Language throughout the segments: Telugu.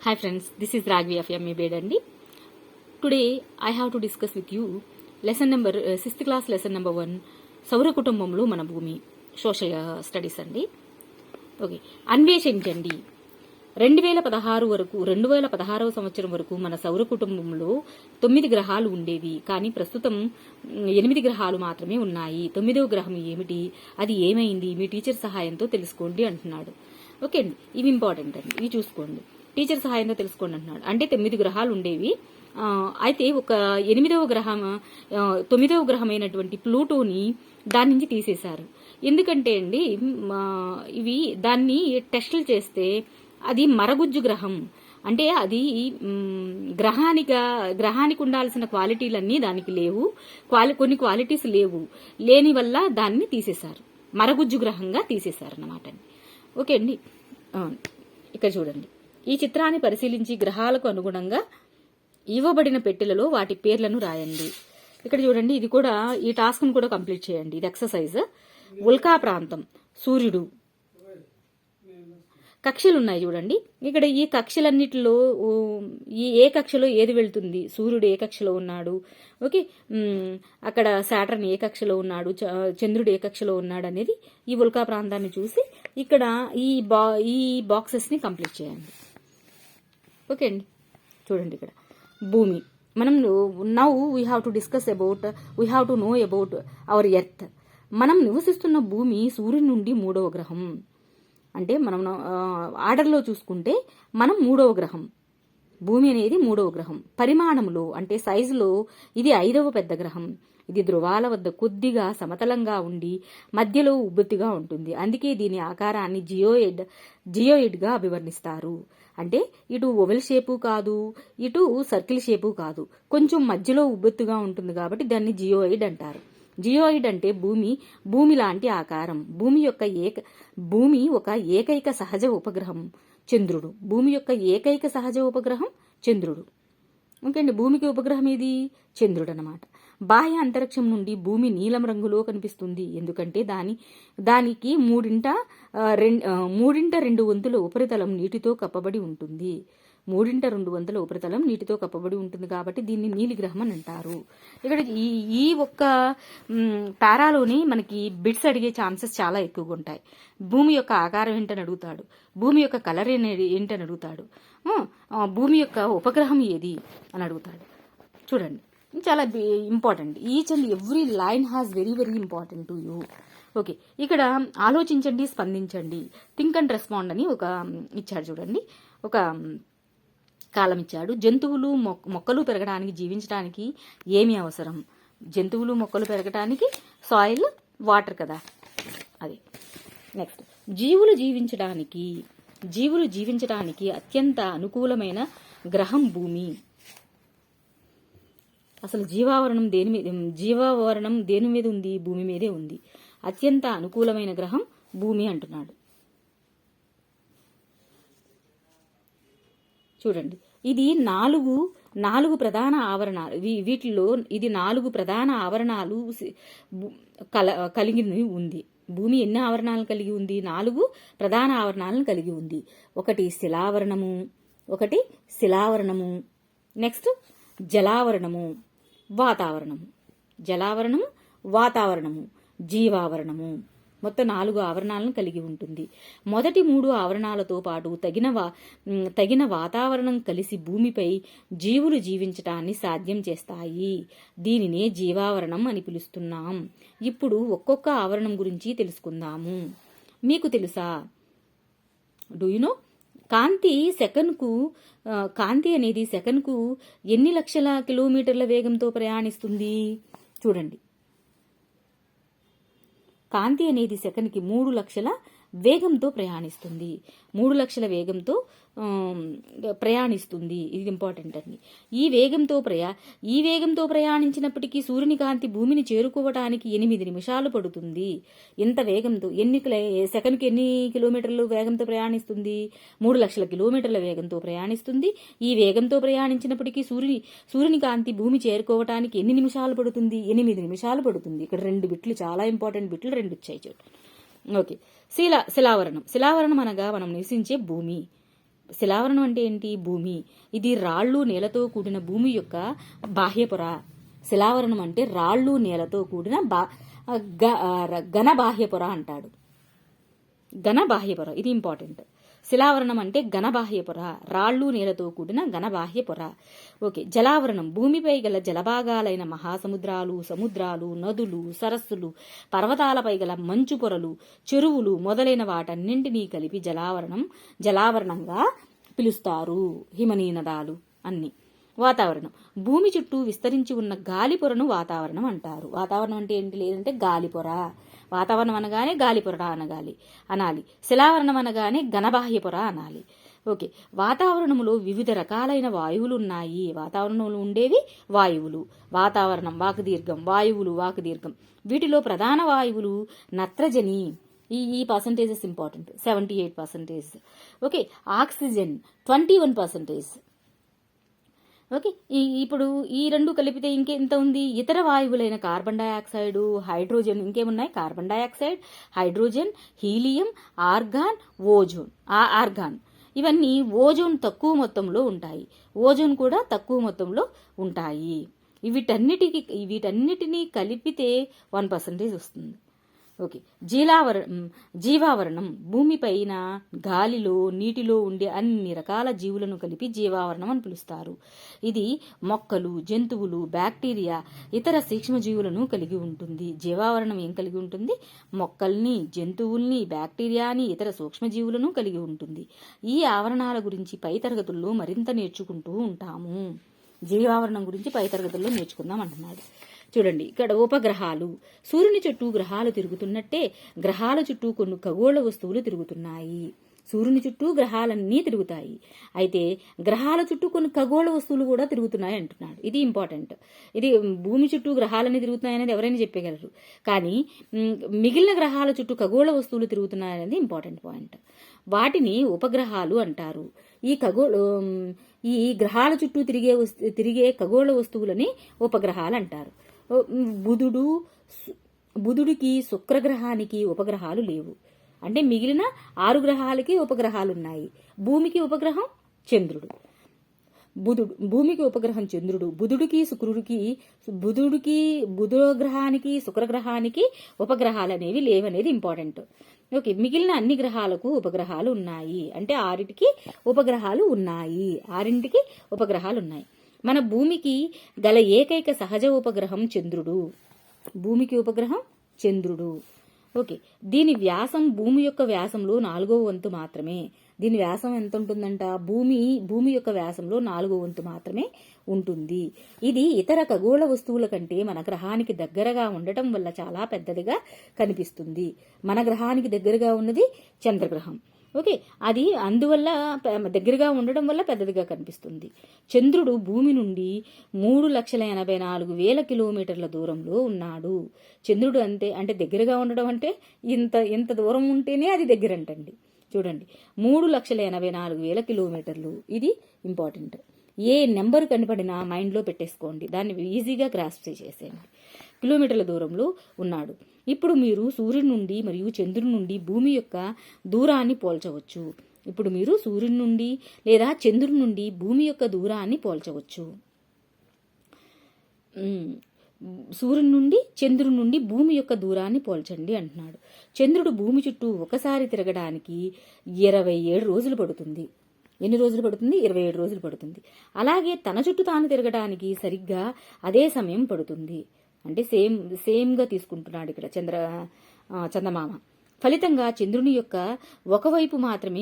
Hi friends, this is Ragvi of MA Bedandi. Today I have to discuss with you lesson number 6th class lesson number 1 సౌర కుటుంబంలో మన భూమి సోషల్ స్టడీస్ అండి. ఓకే, అన్వేషించండి. 2016వ సంవత్సరం వరకు మన సౌర కుటుంబంలో 9 గ్రహాలు ఉండేవి. కానీ ప్రస్తుతం 8 గ్రహాలు మాత్రమే ఉన్నాయి. 9వ గ్రహం ఏమిటి, అది ఏమైంది, మీ టీచర్ సహాయంతో తెలుసుకోండి అంటున్నాడు. ఓకే అండి, ఇవి ఇంపార్టెంట్ అండి, ఇవి చూసుకోండి. టీచర్ సహాయంతో తెలుసుకోండి అంటున్నాడు. అంటే 9 గ్రహాలు ఉండేవి. అయితే ఒక 9వ గ్రహమైనటువంటి ప్లూటోని దాని నుంచి తీసేశారు. ఎందుకంటే అండి ఇవి దాన్ని టెస్టులు చేస్తే అది మరగుజ్జు గ్రహం, అంటే అది గ్రహానికి ఉండాల్సిన క్వాలిటీలన్నీ దానికి లేవు, కొన్ని క్వాలిటీస్ లేని వల్ల దాన్ని తీసేశారు, మరగుజ్జు గ్రహంగా తీసేశారు అన్నమాట. ఓకే అండి, ఇక్కడ చూడండి. ఈ చిత్రాన్ని పరిశీలించి గ్రహాలకు అనుగుణంగా ఇవ్వబడిన పెట్టెలలో వాటి పేర్లను రాయండి. ఇక్కడ చూడండి, ఇది కూడా ఈ టాస్క్ ను కూడా కంప్లీట్ చేయండి. ఇది ఎక్సర్సైజ్. ఉల్కా ప్రాంతం, సూర్యుడు, కక్షలు ఉన్నాయి చూడండి. ఇక్కడ ఈ కక్షలన్నిటిలో ఏ కక్షలో ఏది వెళ్తుంది, సూర్యుడు ఏ కక్షలో ఉన్నాడు, ఓకే, అక్కడ సాటర్న్ ఏ కక్షలో ఉన్నాడు, చంద్రుడు ఏ కక్షలో ఉన్నాడు అనేది ఈ ఉల్కా ప్రాంతాన్ని చూసి ఇక్కడ ఈ బాక్సెస్ ని కంప్లీట్ చేయండి. ఓకే అండి, చూడండి ఇక్కడ భూమి. మనం now we have to know about our earth. మనం నివసిస్తున్న భూమి సూర్యుని నుండి 3వ గ్రహం. అంటే మనం ఆర్డర్లో చూసుకుంటే మనం 3వ గ్రహం. భూమి అనేది 3వ గ్రహం. పరిమాణంలో అంటే సైజులో ఇది 5వ పెద్ద గ్రహం. ఇది ధృవాల వద్ద కొద్దిగా సమతలంగా ఉండి మధ్యలో ఉబ్బెత్తుగా ఉంటుంది. అందుకే దీని ఆకారాన్ని జియోయిడ్ గా అభివర్ణిస్తారు. అంటే ఇటు ఓవెల్ షేపు కాదు, ఇటు సర్కిల్ షేపు కాదు, కొంచెం మధ్యలో ఉబ్బెత్తుగా ఉంటుంది కాబట్టి దాన్ని జియోయిడ్ అంటారు. జియోయిడ్ అంటే భూమి లాంటి ఆకారం. భూమి ఒక ఏకైక సహజ ఉపగ్రహం చంద్రుడు. భూమి యొక్క ఏకైక సహజ ఉపగ్రహం చంద్రుడు. ఓకే అండి, భూమికి ఉపగ్రహం ఏది, చంద్రుడు అన్నమాట. బాహ్య అంతరిక్షం నుండి భూమి నీలం రంగులో కనిపిస్తుంది. ఎందుకంటే దానికి మూడింట రెండు వంతుల ఉపరితలం నీటితో కప్పబడి ఉంటుంది. 3/2 ఉపరితలం నీటితో కప్పబడి ఉంటుంది కాబట్టి దీన్ని నీలిగ్రహం అని అంటారు. ఇక్కడ ఈ ఒక్క పారాలోని మనకి బిట్స్ అడిగే ఛాన్సెస్ చాలా ఎక్కువగా ఉంటాయి. భూమి యొక్క ఆకారం ఏంటని అడుగుతాడు, భూమి యొక్క కలర్ ఏంటని అడుగుతాడు, భూమి యొక్క ఉపగ్రహం ఏది అని అడుగుతాడు. చూడండి, చాలా important. Each and every line has very very important to you. Okay, ఇక్కడ ఆలోచించండి, స్పందించండి, థింక్ అండ్ రెస్పాండ్ అని ఒక ఇచ్చాడు చూడండి. ఒక కాలం ఇచ్చాడు. జంతువులు మొక్కలు పెరగడానికి, జీవించడానికి ఏమి అవసరం? జంతువులు మొక్కలు పెరగడానికి సాయిల్, వాటర్ కదా, అది. నెక్స్ట్, జీవులు జీవించడానికి అత్యంత అనుకూలమైన గ్రహం భూమి. అసలు జీవావరణం దేని మీద ఉంది, భూమి మీదే ఉంది. అత్యంత అనుకూలమైన గ్రహం భూమి అంటున్నాడు. చూడండి, ఇది నాలుగు ప్రధాన ఆవరణాలు. వీటిలో ఇది 4 ప్రధాన ఆవరణాలు కలిగి ఉంది. భూమి ఎన్ని ఆవరణాలను కలిగి ఉంది? 4 ప్రధాన ఆవరణాలను కలిగి ఉంది. ఒకటి శిలావరణము, నెక్స్ట్ జలావరణము, వాతావరణము, జీవావరణము. మొత్తం 4 ఆవరణాలను కలిగి ఉంటుంది. మొదటి 3 ఆవరణాలతో పాటు తగిన వాతావరణం కలిసి భూమిపై జీవులు జీవించటాన్ని సాధ్యం చేస్తాయి. దీనినే జీవావరణం అని పిలుస్తున్నాం. ఇప్పుడు ఒక్కొక్క ఆవరణం గురించి తెలుసుకుందాము. మీకు తెలుసా, డూ యు నో, కాంతి అనేది సెకన్కు ఎన్ని లక్షల కిలోమీటర్ల వేగంతో ప్రయాణిస్తుంది? చూడండి, కాంతి అనేది సెకన్కి 3 లక్షల వేగంతో ప్రయాణిస్తుంది. 3 లక్షల వేగంతో ప్రయాణిస్తుంది. ఇది ఇంపార్టెంట్ అండి. ఈ వేగంతో ప్రయాణించినప్పటికీ సూర్యుని కాంతి భూమిని చేరుకోవటానికి 8 నిమిషాలు పడుతుంది. ఇంత వేగంతో సెకన్కి ఎన్ని కిలోమీటర్లు వేగంతో ప్రయాణిస్తుంది? 3 లక్షల కిలోమీటర్ల వేగంతో ప్రయాణిస్తుంది. ఈ వేగంతో ప్రయాణించినప్పటికీ సూర్యుని కాంతి భూమి చేరుకోవటానికి ఎన్ని నిమిషాలు పడుతుంది? 8 నిమిషాలు పడుతుంది. ఇక్కడ 2 బిట్లు, చాలా ఇంపార్టెంట్ బిట్లు 2 ఇచ్చాయి చూడండి. ఓకే, శిలావరణం అనగా మనం నివసించే భూమి. శిలావరణం అంటే ఏంటి? భూమి. ఇది రాళ్ళు నేలతో కూడిన భూమి యొక్క బాహ్యపొర. శిలావరణం అంటే రాళ్ళు నేలతో కూడిన ఘన బాహ్యపొర అంటాడు. ఘన బాహ్యపొర, ఇది ఇంపార్టెంట్. శిలావరణం అంటే ఘన బాహ్యపొర, రాళ్ళు నేలతో కూడిన ఘన బాహ్యపొర. ఓకే. జలావరణం భూమిపై గల జలభాగాలైన మహాసముద్రాలు, సముద్రాలు, నదులు, సరస్సులు, పర్వతాలపై గల మంచు పొరలు, చెరువులు మొదలైన వాటన్నింటినీ కలిపి జలావరణంగా పిలుస్తారు. హిమనీనదాలు అన్ని. వాతావరణం భూమి చుట్టూ విస్తరించి ఉన్న గాలిపొరను వాతావరణం అంటారు. వాతావరణం అంటే ఏంటి? లేదంటే గాలిపొర. వాతావరణం అనగానే గాలిపొర అనాలి. శిలావరణం అనగానే ఘనబాహ్య పొర అనాలి. ఓకే. వాతావరణంలో వివిధ రకాలైన వాయువులు ఉన్నాయి. వాతావరణంలో ఉండేవి వాయువులు. వాతావరణం వాకదీర్ఘం, వాయువులు వాకదీర్ఘం. వీటిలో ప్రధాన వాయువులు నత్రజని, ఈ percentages important, 78%. Okay. Oxygen 21%. Okay. ఇప్పుడు ఈ రెండు కలిపితే ఇంకెంత ఉంది? ఇతర వాయువులైన కార్బన్ డైఆక్సైడ్, హైడ్రోజన్, ఇంకేమున్నాయి? Carbon dioxide, hydrogen, helium, organ. ఇవన్నీ ఓజోన్ తక్కువ మొత్తంలో ఉంటాయి. ఓజోన్ కూడా తక్కువ మొత్తంలో ఉంటాయి. వీటన్నిటినీ కలిపితే 1% వస్తుంది. ఓకే. జీవావరణం భూమిపైన గాలిలో, నీటిలో ఉండే అన్ని రకాల జీవులను కలిపి జీవావరణం అని పిలుస్తారు. ఇది మొక్కలు, జంతువులు, బ్యాక్టీరియా, ఇతర సూక్ష్మజీవులను కలిగి ఉంటుంది. జీవావరణం ఏం కలిగి ఉంటుంది? మొక్కల్ని, జంతువుల్ని, బ్యాక్టీరియాని, ఇతర సూక్ష్మజీవులను కలిగి ఉంటుంది. ఈ ఆవరణాల గురించి పై తరగతుల్లో మరింత నేర్చుకుంటూ ఉంటాము. జీవావరణం గురించి పై తరగతుల్లో నేర్చుకుందాం అంటున్నాడు. చూడండి, ఇక్కడ ఉపగ్రహాలు. సూర్యుని చుట్టూ గ్రహాలు తిరుగుతున్నట్టే గ్రహాల చుట్టూ కొన్ని ఖగోళ వస్తువులు తిరుగుతున్నాయి. సూర్యుని చుట్టూ గ్రహాలన్నీ తిరుగుతాయి. అయితే గ్రహాల చుట్టూ కొన్ని ఖగోళ వస్తువులు కూడా తిరుగుతున్నాయి అంటున్నాడు. ఇది ఇంపార్టెంట్. ఇది భూమి చుట్టూ గ్రహాలన్నీ తిరుగుతున్నాయనేది ఎవరైనా చెప్పగలరు, కానీ మిగిలిన గ్రహాల చుట్టూ ఖగోళ వస్తువులు తిరుగుతున్నాయనేది ఇంపార్టెంట్ పాయింట్. వాటిని ఉపగ్రహాలు అంటారు. ఈ గ్రహాల చుట్టూ తిరిగే ఖగోళ వస్తువులని ఉపగ్రహాలు అంటారు. బుధుడికి, శుక్రగ్రహానికి ఉపగ్రహాలు లేవు. అంటే మిగిలిన 6 గ్రహాలకి ఉపగ్రహాలు ఉన్నాయి. భూమికి ఉపగ్రహం చంద్రుడు. భూమికి ఉపగ్రహం చంద్రుడు. బుధ గ్రహానికి, శుక్రగ్రహానికి ఉపగ్రహాలు అనేవి లేవనేది ఇంపార్టెంట్. ఓకే. మిగిలిన అన్ని గ్రహాలకు ఉపగ్రహాలు ఉన్నాయి. అంటే 6టికి ఉపగ్రహాలు ఉన్నాయి. మన భూమికి గల ఏకైక సహజ ఉపగ్రహం చంద్రుడు. భూమికి ఉపగ్రహం చంద్రుడు. ఓకే. దీని వ్యాసం భూమి యొక్క వ్యాసంలో 4వ వంతు మాత్రమే. దీని వ్యాసం ఎంత ఉంటుందంట? భూమి యొక్క వ్యాసంలో 4వ వంతు మాత్రమే ఉంటుంది. ఇది ఇతర ఖగోళ వస్తువుల కంటే మన గ్రహానికి దగ్గరగా ఉండటం వల్ల చాలా పెద్దదిగా కనిపిస్తుంది. మన గ్రహానికి దగ్గరగా ఉన్నది చంద్రగ్రహం. ఓకే. అది అందువల్ల దగ్గరగా ఉండడం వల్ల పెద్దదిగా కనిపిస్తుంది. చంద్రుడు భూమి నుండి 3,84,000 కిలోమీటర్ల దూరంలో ఉన్నాడు. చంద్రుడు అంటే దగ్గరగా ఉండడం అంటే ఇంత దూరం ఉంటేనే అది దగ్గరంటండి. చూడండి, 3,84,000 కిలోమీటర్లు. ఇది ఇంపార్టెంట్. ఏ నెంబర్ కనపడినా మైండ్లో పెట్టేసుకోండి, దాన్ని ఈజీగా గ్రాస్ప్ చేసేయండి. కిలోమీటర్ల దూరంలో ఉన్నాడు. ఇప్పుడు మీరు సూర్యుడి నుండి మరియు చంద్రుడి నుండి భూమి యొక్క దూరాన్ని పోల్చవచ్చు. ఇప్పుడు మీరు సూర్యుడి నుండి లేదా చంద్రుడి నుండి భూమి యొక్క దూరాన్ని పోల్చవచ్చు. సూర్యుడి నుండి చంద్రుడి నుండి భూమి యొక్క దూరాన్ని పోల్చండి అంటున్నాడు. చంద్రుడు భూమి చుట్టూ ఒకసారి తిరగడానికి 27 రోజులు పడుతుంది. ఎన్ని రోజులు పడుతుంది? 27 రోజులు పడుతుంది. అలాగే తన చుట్టూ తాను తిరగడానికి సరిగ్గా అదే సమయం పడుతుంది. అంటే సేమ్గా తీసుకుంటున్నాడు ఇక్కడ చందమామ. ఫలితంగా చంద్రుని యొక్క ఒకవైపు మాత్రమే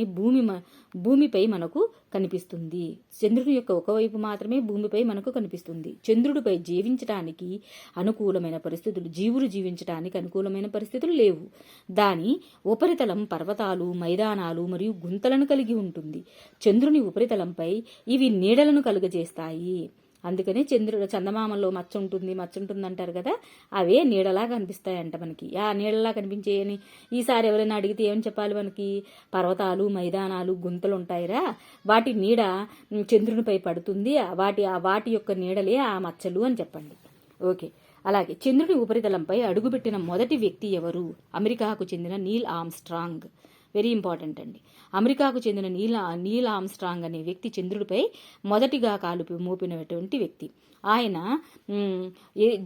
భూమిపై మనకు కనిపిస్తుంది. చంద్రుని యొక్క ఒకవైపు మాత్రమే భూమిపై మనకు కనిపిస్తుంది. చంద్రుడిపై జీవులు జీవించడానికి అనుకూలమైన పరిస్థితులు లేవు. దాని ఉపరితలం పర్వతాలు, మైదానాలు మరియు గుంతలను కలిగి ఉంటుంది. చంద్రుని ఉపరితలంపై ఇవి నీడలను కలుగజేస్తాయి. అందుకనే చందమామలో మచ్చ ఉంటుంది అంటారు కదా, అవే నీడలా కనిపిస్తాయంట మనకి. ఆ నీడలా కనిపించేయని ఈసారి ఎవరైనా అడిగితే ఏమని చెప్పాలి మనకి? పర్వతాలు, మైదానాలు, గుంతలు ఉంటాయిరా, వాటి నీడ చంద్రునిపై పడుతుంది, వాటి యొక్క నీడలే ఆ మచ్చలు అని చెప్పండి. ఓకే. అలాగే చంద్రుని ఉపరితలంపై అడుగుపెట్టిన మొదటి వ్యక్తి ఎవరు? అమెరికాకు చెందిన నీల్ ఆర్మ్స్ట్రాంగ్. వెరీ ఇంపార్టెంట్ అండి. అమెరికాకు చెందిన నీల్ ఆర్మ్స్ట్రాంగ్ అనే వ్యక్తి చంద్రుడిపై మొదటిగా కాలు మోపినటువంటి వ్యక్తి. ఆయన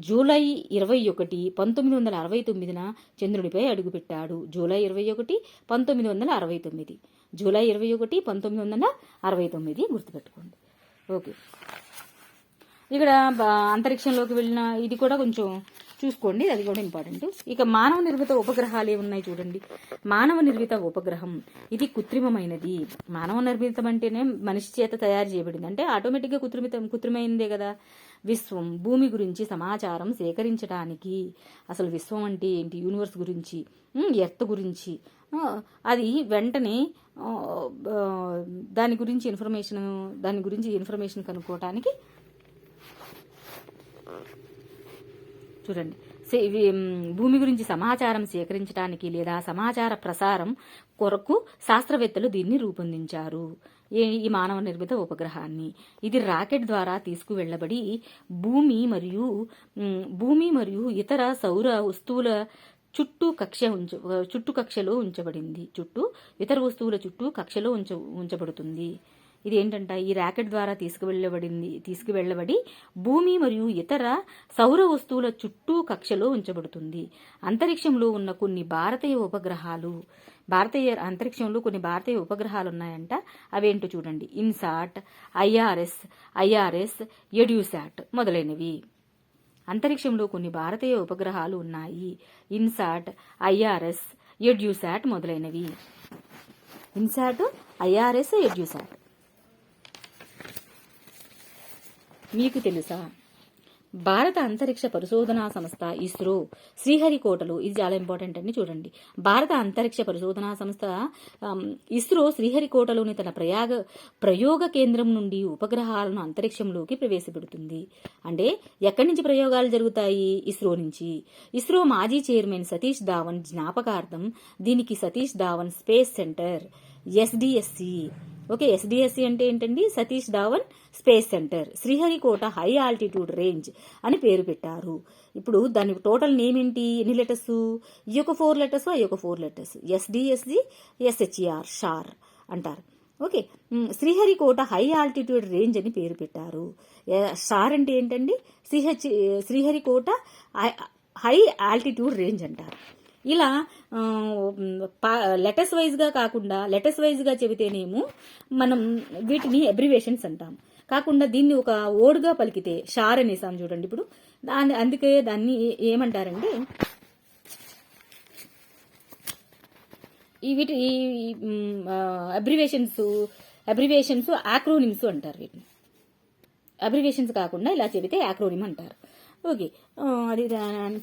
జూలై 21, 1969 చంద్రుడిపై అడుగుపెట్టాడు. జూలై 21, 1969. జూలై 21, 1969 గుర్తుపెట్టుకోండి. ఓకే, ఇక్కడ అంతరిక్షంలోకి వెళ్ళిన ఇది కూడా కొంచెం చూసుకోండి, అది కూడా ఇంపార్టెంట్. ఇక మానవ నిర్మిత ఉపగ్రహాలు ఏమున్నాయి చూడండి. మానవ నిర్మిత ఉపగ్రహం ఇది కృత్రిమమైనది. మానవ నిర్మితం అంటేనే మనిషి చేత తయారు చేయబడింది, అంటే ఆటోమేటిక్గా కృత్రిమైందే కదా. విశ్వం, భూమి గురించి సమాచారం సేకరించడానికి, అసలు విశ్వం అంటే ఏంటి, యూనివర్స్ గురించి, ఎర్త్ గురించి అది వెంటనే దాని గురించి ఇన్ఫర్మేషన్ కనుక్కోవటానికి చూడండి, భూమి గురించి సమాచారం సేకరించడానికి లేదా సమాచార ప్రసారం కొరకు శాస్త్రవేత్తలు దీన్ని రూపొందించారు, ఈ మానవ నిర్మిత ఉపగ్రహాన్ని. ఇది రాకెట్ ద్వారా తీసుకువెళ్లబడి భూమి మరియు ఇతర సౌర వస్తువుల చుట్టూ కక్షలో ఉంచబడింది. ఇతర వస్తువుల చుట్టూ కక్షలో ఉంచబడుతుంది. ఇది ఏంటంట, ఈ రాకెట్ ద్వారా తీసుకువెళ్లబడి భూమి మరియు ఇతర సౌర వస్తువుల చుట్టూ కక్షలో ఉంచబడుతుంది. అంతరిక్షంలో ఉన్న కొన్ని అంతరిక్షంలో కొన్ని భారతీయ ఉపగ్రహాలు ఉన్నాయంట. అవేంటో చూడండి, ఇన్సాట్, ఐఆర్ఎస్, ఎడ్యూసాట్ మొదలైనవి. అంతరిక్షంలో కొన్ని భారతీయ ఉపగ్రహాలు ఉన్నాయి. ఇన్సాట్, ఐఆర్ఎస్, ఎడ్యూసాట్ మొదలైనవి. ఇన్సాట్, ఐఆర్ఎస్, ఎడ్యూసాట్. మీకు తెలుసా, భారత అంతరిక్ష పరిశోధనా సంస్థ ఇస్రో శ్రీహరికోటలో, ఇది చాలా ఇంపార్టెంట్ అండి చూడండి, భారత అంతరిక్ష పరిశోధనా సంస్థ ఇస్రో శ్రీహరికోటలోని తన ప్రయోగ కేంద్రం నుండి ఉపగ్రహాలను అంతరిక్షంలోకి ప్రవేశపెడుతుంది. అంటే ఎక్కడి నుంచి ప్రయోగాలు జరుగుతాయి? ఇస్రో నుంచి. ఇస్రో మాజీ చైర్మన్ సతీష్ ధావన్ జ్ఞాపకార్థం దీనికి Satish Dhawan space centre, SDSC. Okay, SDSC అంటే ఏంటండి? Satish Dhawan space centre, Sriharikota high altitude range అని పేరు పెట్టారు. ఇప్పుడు దాని టోటల్ నేమ్ ఏంటి? ఎన్ని లెటర్స్? ఈ యొక్క 4 లెటర్స్, ఆ యొక్క 4 లెటర్స్. SDSC, SHER, షార్ అంటారు. Okay, Sriharikota high altitude range అని పేరు పెట్టారు. షార్ అంటే ఏంటండి? శ్రీహరికోట హై ఆల్టిట్యూడ్ రేంజ్ అంటారు. ఇలా లెటర్స్ వైజ్గా కాకుండా, లెటర్స్ వైజ్గా చెబితేనేమో మనం వీటిని అబ్రివేషన్స్ అంటాం. కాకుండా దీన్ని ఒక ఓడ్గా పలికితే షార్ అనేసాం చూడండి. ఇప్పుడు అందుకే దాన్ని ఏమంటారంటే, వీటి అబ్రివేషన్స్ యాక్రోనిమ్స్ అంటారు. వీటిని అబ్రివేషన్స్ కాకుండా ఇలా చెబితే యాక్రోనిమ్ అంటారు. ఓకే, అది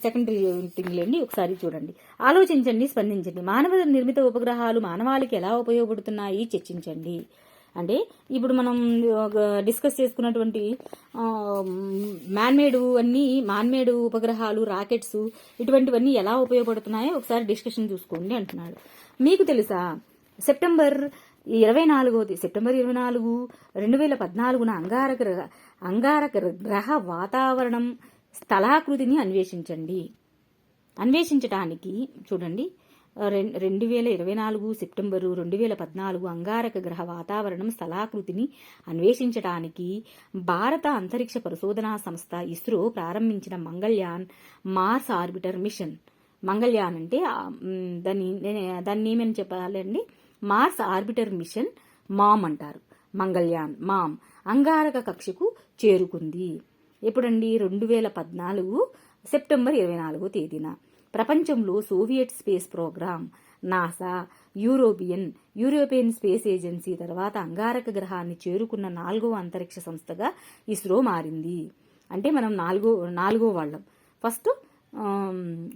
సెకండరీ థింగ్ లేండి. ఒకసారి చూడండి, ఆలోచించండి, స్పందించండి. మానవ నిర్మిత ఉపగ్రహాలు మానవాళికి ఎలా ఉపయోగపడుతున్నాయి చర్చించండి. అంటే ఇప్పుడు మనం డిస్కస్ చేసుకున్నటువంటి మ్యాన్మేడ్ ఉపగ్రహాలు, రాకెట్స్, ఇటువంటివన్నీ ఎలా ఉపయోగపడుతున్నాయో ఒకసారి డిస్కషన్ చూసుకోండి అంటున్నాడు. మీకు తెలుసా, సెప్టెంబర్ 24, 2014 అంగారక గ్రహ వాతావరణం స్థలాకృతిని అన్వేషించటానికి చూడండి, 2024 సెప్టెంబరు 2014 అంగారక గ్రహ వాతావరణం స్థలాకృతిని అన్వేషించటానికి భారత అంతరిక్ష పరిశోధనా సంస్థ ఇస్రో ప్రారంభించిన Mangalyaan Mars orbiter mission. Mangalyaan అంటే దాన్ని ఏమని చెప్పాలండి? మార్స్ ఆర్బిటర్ మిషన్, మామ్ అంటారు. మంగళ్యాన్, మామ్ అంగారక కక్షకు చేరుకుంది. ఎప్పుడండి? 2014 సెప్టెంబర్ 24 ప్రపంచంలో Soviet space programme, NASA, European space agency తర్వాత అంగారక గ్రహాన్ని చేరుకున్న 4వ అంతరిక్ష సంస్థగా ఇస్రో మారింది. అంటే మనం నాలుగో వాళ్ళం. ఫస్ట్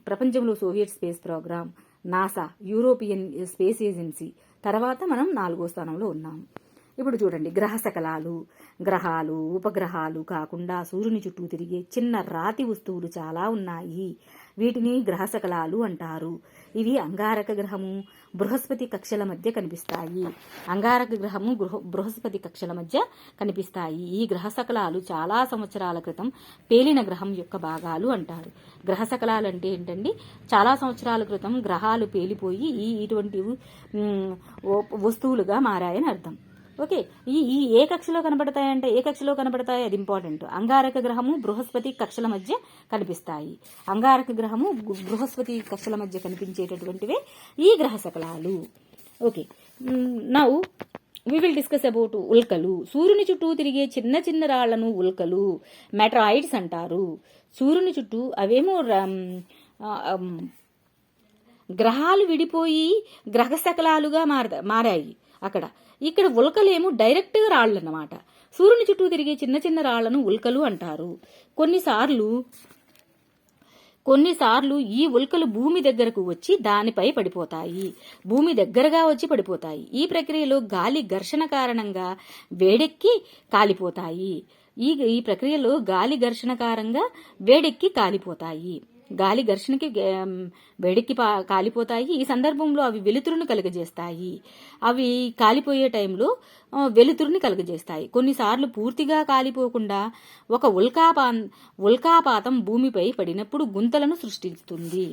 ప్రపంచంలో Soviet space programme, NASA, European space agency, తర్వాత మనం 4వ స్థానంలో ఉన్నాం. ఇప్పుడు చూడండి, గ్రహాలు, ఉపగ్రహాలు కాకుండా సూర్యుని చుట్టూ తిరిగే చిన్న రాతి వస్తువులు చాలా ఉన్నాయి. వీటిని గ్రహశకలాలు అంటారు. ఇవి అంగారక గ్రహము బృహస్పతి కక్షల మధ్య కనిపిస్తాయి. అంగారక గ్రహము బృహస్పతి కక్షల మధ్య కనిపిస్తాయి. ఈ గ్రహశకలాలు చాలా సంవత్సరాల క్రితం పేలిన గ్రహం యొక్క భాగాలు అంటారు. గ్రహశకలాలు అంటే ఏంటండి, చాలా సంవత్సరాల క్రితం గ్రహాలు పేలిపోయి ఇటువంటి వస్తువులుగా మారాయని అర్థం. ఓకే, ఈ ఏ కక్షలో కనబడతాయంటే, ఏ కక్షలో కనబడతాయి అది ఇంపార్టెంట్. అంగారక గ్రహము బృహస్పతి కక్షల మధ్య కనిపిస్తాయి. అంగారక గ్రహము బృహస్పతి కక్షల మధ్య కనిపించేటటువంటివే ఈ గ్రహ శకలాలు. Okay, now we will discuss about ఉల్కలు. సూర్యుని చుట్టూ తిరిగే చిన్న చిన్న రాళ్లను ఉల్కలు, మెట్రాయిడ్స్ అంటారు. సూర్యుని చుట్టూ అవేమో గ్రహాలు విడిపోయి గ్రహ శకలాలుగా మారాయి అక్కడ. ఇక్కడ ఉల్కలేమో డైరెక్ట్గా రాళ్ళు అన్నమాట. సూర్యుని చుట్టూ తిరిగే చిన్న చిన్న రాళ్లను ఉల్కలు అంటారు. కొన్నిసార్లు ఈ ఉల్కలు భూమి దగ్గరకు వచ్చి దానిపై పడిపోతాయి. భూమి దగ్గరగా వచ్చి పడిపోతాయి. ఈ ప్రక్రియలో గాలి ఘర్షణ కారణంగా వేడెక్కి కాలిపోతాయి. ఈ ప్రక్రియలో గాలి ఘర్షణ కారణంగా వేడెక్కి కాలిపోతాయి. గాలి ఘర్షణకి వేడెక్కి కాలిపోతాయి. ఈ సందర్భంలో అవి వెలుతురును కలుగజేస్తాయి. అవి కాలిపోయే టైంలో వెలుతురుని కలుగజేస్తాయి. కొన్నిసార్లు పూర్తిగా కాలిపోకుండా ఒక ఉల్కాపాతం భూమిపై పడినప్పుడు గుంతలను సృష్టిస్తుంది.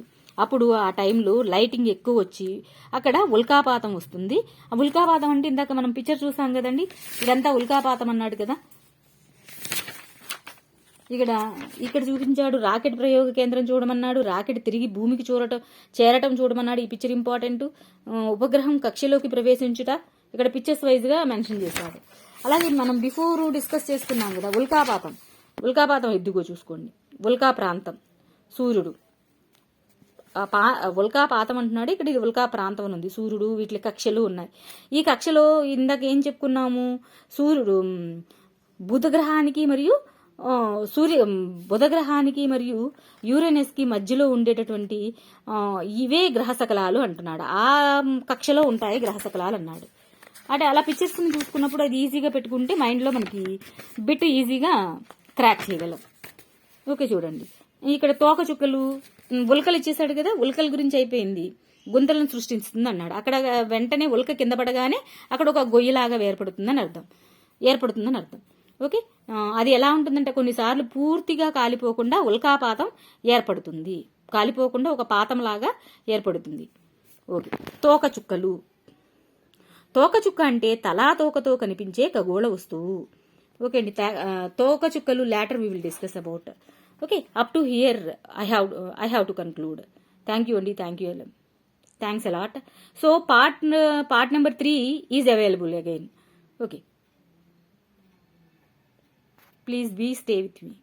అప్పుడు ఆ టైంలో లైటింగ్ ఎక్కువ వచ్చి అక్కడ ఉల్కాపాతం వస్తుంది. ఆ ఉల్కాపాతం అంటే ఇందాక మనం పిక్చర్ చూసాం కదండి, ఇదంతా ఉల్కాపాతం అన్నాడు కదా. ఇక్కడ చూపించాడు రాకెట్ ప్రయోగ కేంద్రం చూడమన్నాడు, రాకెట్ తిరిగి భూమికి చేరటం చూడమన్నాడు. ఈ పిక్చర్ ఇంపార్టెంట్. ఉపగ్రహం కక్షలోకి ప్రవేశించుట ఇక్కడ పిక్చర్స్ వైజ్ గా మెన్షన్ చేశాడు. అలాగే మనం బిఫోర్ డిస్కస్ చేసుకున్నాం కదా ఉల్కాపాతం ఎద్దుగో చూసుకోండి. ఉల్కా ప్రాంతం సూర్యుడు, ఉల్కాపాతం అంటున్నాడు, ఇక్కడ ఇది ఉల్కా ప్రాంతం అని ఉంది. సూర్యుడు, వీటి కక్షలు ఉన్నాయి. ఈ కక్షలో ఇందాక ఏం చెప్పుకున్నాము, సూర్యుడు బుధగ్రహానికి మరియు బుధగ్రహానికి మరియు యురేనస్ కి మధ్యలో ఉండేటటువంటి ఇవే గ్రహశకలాలు అంటున్నాడు. ఆ కక్షలో ఉంటాయి గ్రహశకలాలు అన్నాడు. అంటే అలా పిక్చర్స్ చూసుకున్నప్పుడు అది ఈజీగా పెట్టుకుంటే మైండ్లో మనకి బిట్ ఈజీగా క్రాక్ చేయగలం. ఓకే, చూడండి ఇక్కడ తోక చుక్కలు ఉల్కలు ఇచ్చేసాడు కదా, ఉల్కల గురించి అయిపోయింది. గుంతలను సృష్టిస్తుంది అన్నాడు. అక్కడ వెంటనే ఉల్క కింద పడగానే అక్కడ ఒక గొయ్యిలాగా ఏర్పడుతుందని అర్థం. ఓకే, అది ఎలా ఉంటుందంటే కొన్నిసార్లు పూర్తిగా కాలిపోకుండా ఉల్కాపాతం ఏర్పడుతుంది. కాలిపోకుండా ఒక పాతంలాగా ఏర్పడుతుంది. ఓకే, తోకచుక్క అంటే తలా తోకతో కనిపించే ఖగోళ వస్తువు. ఓకే అండి, తోకచుక్కలు later we will discuss about. Okay, up to here I have to conclude. Thank you అండి, thanks a lot. So part number 3 is available again. Okay, please stay with me.